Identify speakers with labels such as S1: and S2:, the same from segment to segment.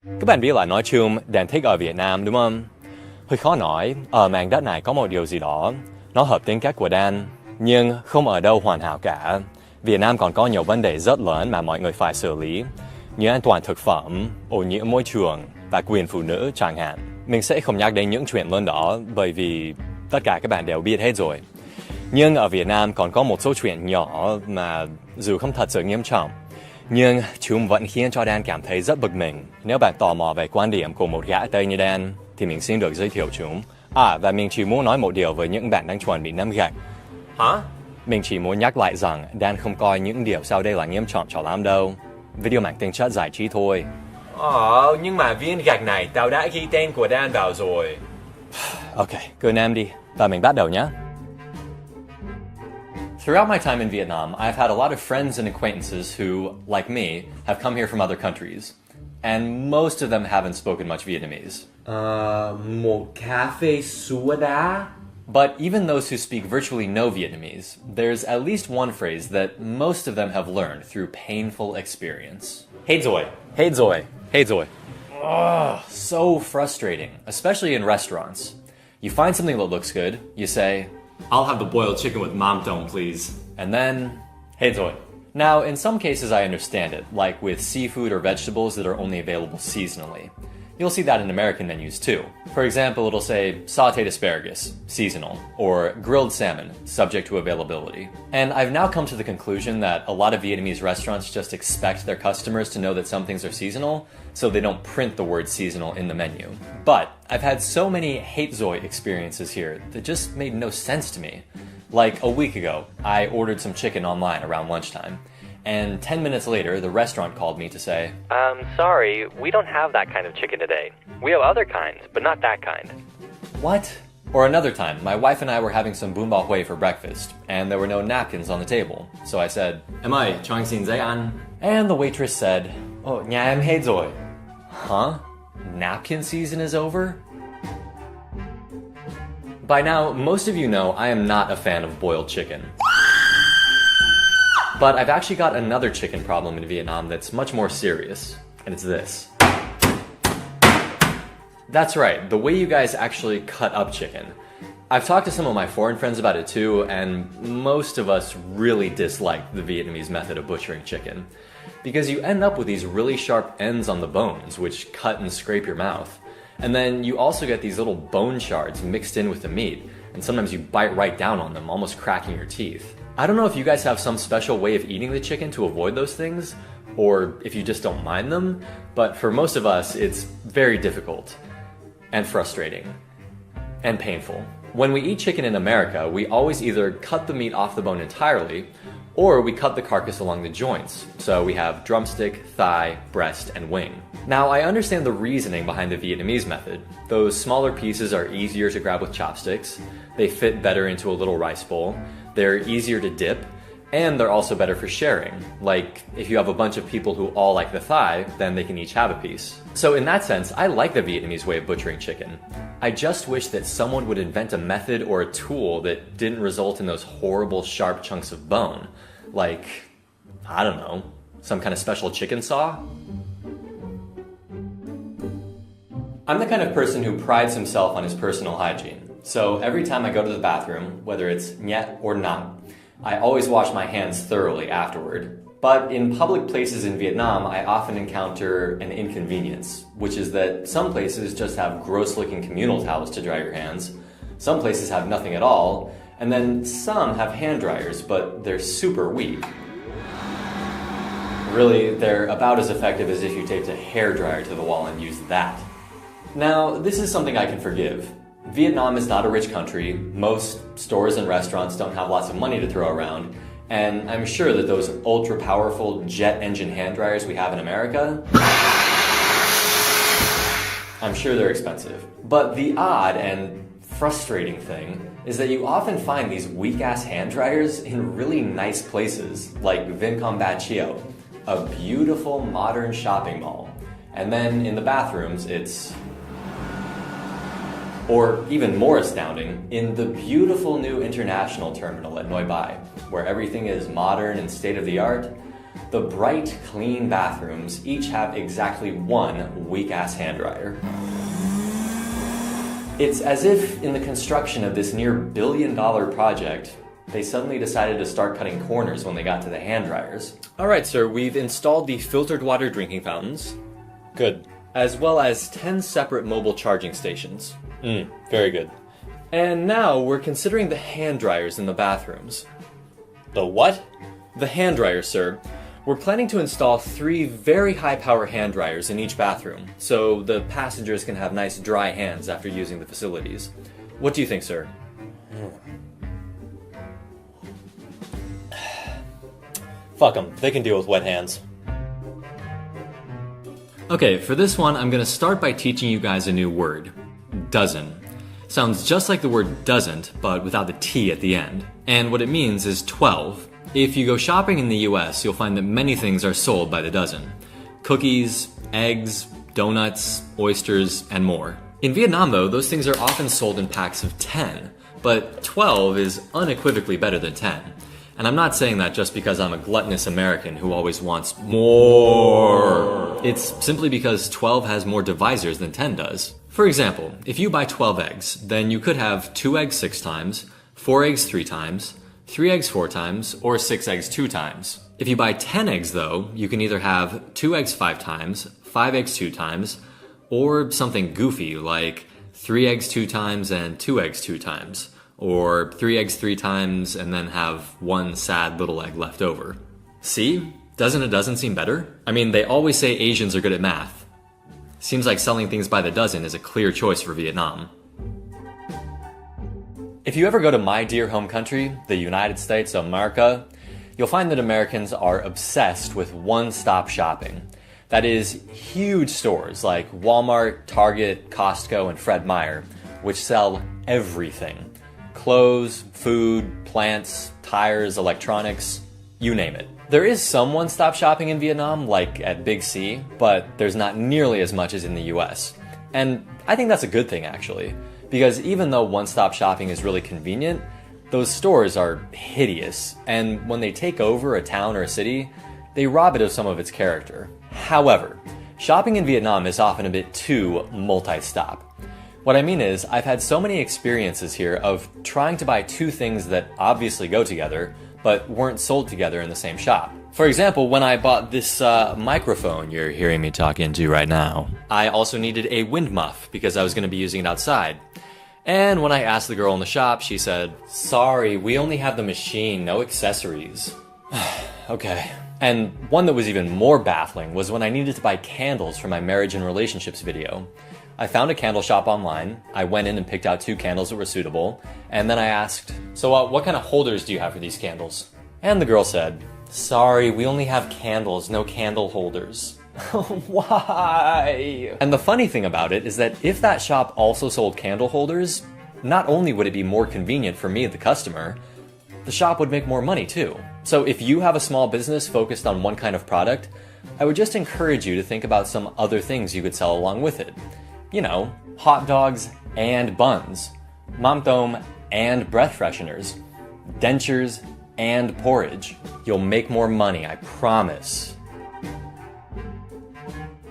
S1: Các bạn biết là nói chung đang thích ở Việt Nam đúng không? Hơi khó nói, ở mảnh đất này có một điều gì đó, nó hợp tính cách của Dan, nhưng không ở đâu hoàn hảo cả. Việt Nam còn có nhiều vấn đề rất lớn mà mọi người phải xử lý, như an toàn thực phẩm, ô nhiễm môi trường và quyền phụ nữ chẳng hạn. Mình sẽ không nhắc đến những chuyện lớn đó bởi vì tất cả các bạn đều biết hết rồi. Nhưng ở Việt Nam còn có một số chuyện nhỏ mà dù không thật sự nghiêm trọng, nhưng chúng vẫn khiến cho Dan cảm thấy rất bực mình. Nếu bạn tò mò về quan điểm của một gã Tây như Dan, thì mình xin được giới thiệu chúng. Và mình chỉ muốn nói một điều với những bạn đang chuẩn bị ném gạch. Hả? Mình chỉ muốn nhắc lại rằng Dan không coi những điều sau đây là nghiêm trọng cho lắm đâu. Video mang tính chất giải trí thôi. Nhưng mà viên gạch này tao đã ghi tên của Dan vào rồi. Ok, cứ ném đi. Và mình bắt đầu nhé. Throughout my time in Vietnam, I've had a lot of friends and acquaintances who, like me, have come here from other countries. And most of them haven't spoken much Vietnamese.
S2: Một cà phê sữa đá.
S1: But even those who speak virtually no Vietnamese, there's at least one phrase that most of them have learned through painful experience. Hết rồi, hết rồi, hết rồi. So frustrating, especially in restaurants. You find something that looks good, you say, I'll have the boiled chicken with mom tone, please. And then, hết rồi. Now, in some cases I understand it, like with seafood or vegetables that are only available seasonally. You'll see that in American menus too. For example, it'll say sauteed asparagus, seasonal, or grilled salmon, subject to availability. And I've now come to the conclusion that a lot of Vietnamese restaurants just expect their customers to know that some things are seasonal, so they don't print the word seasonal in the menu. But I've had so many hate Zoe experiences here that just made no sense to me. Like a week ago, I ordered some chicken online around lunchtime. And 10 minutes later, the restaurant called me to say, sorry, we don't have that kind of chicken today. We have other kinds, but not that kind. What? Or another time, my wife and I were having some bún bò Huế for breakfast, and there were no napkins on the table. So I said, Am I trying xin giấy ăn? And the waitress said, nhà em hết rồi. Huh? Napkin season is over? By now, most of you know I am not a fan of boiled chicken. But I've actually got another chicken problem in Vietnam that's much more serious, and it's this. That's right, the way you guys actually cut up chicken. I've talked to some of my foreign friends about it too, and most of us really dislike the Vietnamese method of butchering chicken. Because you end up with these really sharp ends on the bones, which cut and scrape your mouth. And then you also get these little bone shards mixed in with the meat, and sometimes you bite right down on them, almost cracking your teeth. I don't know if you guys have some special way of eating the chicken to avoid those things, or if you just don't mind them, but for most of us, it's very difficult, and frustrating, and painful. When we eat chicken in America, we always either cut the meat off the bone entirely, or we cut the carcass along the joints, so we have drumstick, thigh, breast, and wing. Now, I understand the reasoning behind the Vietnamese method. Those smaller pieces are easier to grab with chopsticks, they fit better into a little rice bowl, they're easier to dip, and they're also better for sharing. Like, if you have a bunch of people who all like the thigh, then they can each have a piece. So in that sense, I like the Vietnamese way of butchering chicken. I just wish that someone would invent a method or a tool that didn't result in those horrible sharp chunks of bone. Like, I don't know, some kind of special chicken saw? I'm the kind of person who prides himself on his personal hygiene. So every time I go to the bathroom, whether it's Nhận or not, I always wash my hands thoroughly afterward. But in public places in Vietnam, I often encounter an inconvenience, which is that some places just have gross-looking communal towels to dry your hands, some places have nothing at all, and then some have hand dryers, but they're super weak. Really, they're about as effective as if you taped a hairdryer to the wall and used that. Now, this is something I can forgive. Vietnam is not a rich country, most stores and restaurants don't have lots of money to throw around, and I'm sure that those ultra-powerful jet engine hand dryers we have in America, I'm sure they're expensive. But the odd and frustrating thing is that you often find these weak-ass hand dryers in really nice places, like Vincom a beautiful modern shopping mall. And then in the bathrooms, it's... Or even more astounding, in the beautiful new international terminal at Noi Bai, where everything is modern and state-of-the-art, The bright, clean bathrooms each have exactly one weak-ass hand dryer. It's as if in the construction of this near billion-dollar project, they suddenly decided to start cutting corners when they got to the hand dryers. Alright, sir, we've installed the filtered water drinking fountains. Good. As well as 10 separate mobile charging stations. Very good. And now we're considering the hand dryers in the bathrooms. The what? The hand dryers, sir. We're planning to install 3 very high-power hand dryers in each bathroom, so the passengers can have nice dry hands after using the facilities. What do you think, sir? Fuck them. They can deal with wet hands. Okay, for this one, I'm gonna start by teaching you guys a new word. Dozen. Sounds just like the word doesn't, but without the T at the end. And what it means is 12. If you go shopping in the US, you'll find that many things are sold by the dozen. Cookies, eggs, donuts, oysters, and more. In Vietnam, though, those things are often sold in packs of 10, but 12 is unequivocally better than 10. And I'm not saying that just because I'm a gluttonous American who always wants more. It's simply because 12 has more divisors than 10 does. For example, if you buy 12 eggs, then you could have 2 eggs 6 times, 4 eggs 3 times, 3 eggs 4 times, or 6 eggs 2 times. If you buy 10 eggs though, you can either have 2 eggs 5 times, 5 eggs 2 times, or something goofy like 3 eggs 2 times and 2 eggs 2 times, or 3 eggs 3 times and then have 1 sad little egg left over. See? Doesn't a dozen seem better? I mean, they always say Asians are good at math. Seems like selling things by the dozen is a clear choice for Vietnam. If you ever go to my dear home country, the United States of America, you'll find that Americans are obsessed with one-stop shopping. That is, huge stores like Walmart, Target, Costco, and Fred Meyer, which sell everything. Clothes, food, plants, tires, electronics, you name it. There is some one-stop shopping in Vietnam, like at Big C, but there's not nearly as much as in the US. And I think that's a good thing, actually. Because even though one-stop shopping is really convenient, those stores are hideous, and when they take over a town or a city, they rob it of some of its character. However, shopping in Vietnam is often a bit too multi-stop. What I mean is, I've had so many experiences here of trying to buy 2 things that obviously go together, but weren't sold together in the same shop. For example, when I bought this microphone you're hearing me talk into right now, I also needed a wind muff because I was going to be using it outside. And when I asked the girl in the shop, she said, "Sorry, we only have the machine, no accessories." Okay. And one that was even more baffling was when I needed to buy candles for my marriage and relationships video. I found a candle shop online, I went in and picked out 2 candles that were suitable, and then I asked, "So what kind of holders do you have for these candles?" And the girl said, "Sorry, we only have candles, no candle holders." Why? And the funny thing about it is that if that shop also sold candle holders, not only would it be more convenient for me, the customer, the shop would make more money too. So if you have a small business focused on one kind of product, I would just encourage you to think about some other things you could sell along with it. You know, hot dogs and buns, mam tom and breath fresheners, dentures and porridge. You'll make more money, I promise.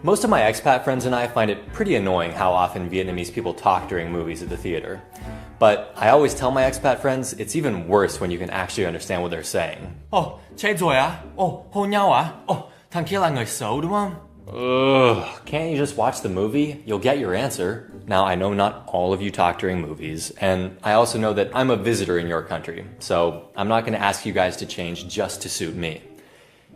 S1: Most of my expat friends and I find it pretty annoying how often Vietnamese people talk during movies at the theater. But I always tell my expat friends it's even worse when you can actually understand what they're saying.
S3: Ồ, chết rồi à? Ồ, hôn nhau à? Ồ, thằng kia là người xấu đúng không?
S1: Ugh, can't you just watch the movie? You'll get your answer. Now, I know not all of you talk during movies, and I also know that I'm a visitor in your country, so I'm not going to ask you guys to change just to suit me.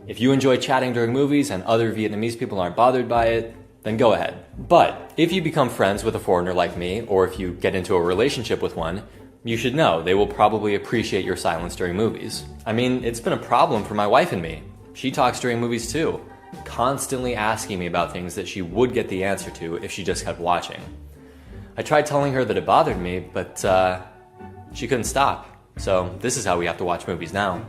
S1: If you enjoy chatting during movies and other Vietnamese people aren't bothered by it, then go ahead. But if you become friends with a foreigner like me, or if you get into a relationship with one, you should know they will probably appreciate your silence during movies. I mean, it's been a problem for my wife and me. She talks during movies too, constantly asking me about things that she would get the answer to if she just kept watching. I tried telling her that it bothered me, but she couldn't stop. So this is how we have to watch movies now.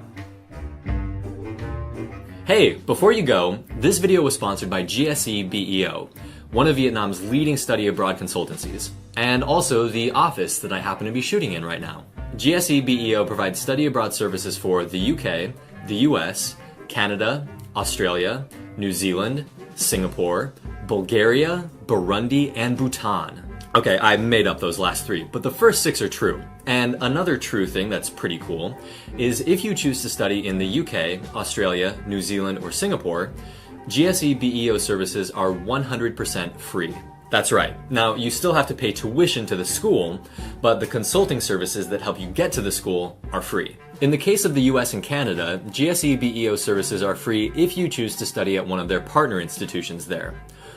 S1: Hey, before you go, this video was sponsored by GSE-BEO, one of Vietnam's leading study abroad consultancies, and also the office that I happen to be shooting in right now. GSE-BEO provides study abroad services for the UK, the US, Canada, Australia, New Zealand, Singapore, Bulgaria, Burundi, and Bhutan. Okay, I made up those last 3, but the first 6 are true. And another true thing that's pretty cool is if you choose to study in the UK, Australia, New Zealand, or Singapore, GSE BEO services are 100% free. That's right. Now, you still have to pay tuition to the school, but the consulting services that help you get to the school are free. In the case of the US and Canada, GSE BEO services are free if you choose to study at one of their partner institutions there.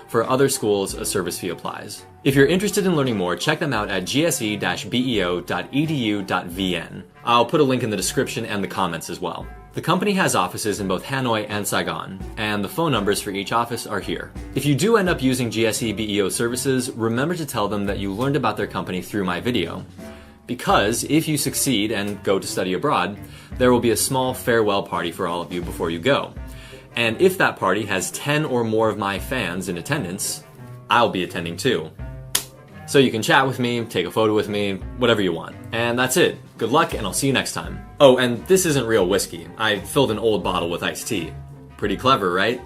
S1: For other schools, a service fee applies. If you're interested in learning more, check them out at gse-beo.edu.vn. I'll put a link in the description and the comments as well. The company has offices in both Hanoi and Saigon, and the phone numbers for each office are here. If you do end up using GSE BEO services, remember to tell them that you learned about their company through my video. Because if you succeed and go to study abroad, there will be a small farewell party for all of you before you go. And if that party has 10 or more of my fans in attendance, I'll be attending too. So you can chat with me, take a photo with me, whatever you want. And that's it. Good luck, and I'll see you next time. Oh, and this isn't real whiskey. I filled an old bottle with iced tea. Pretty clever, right?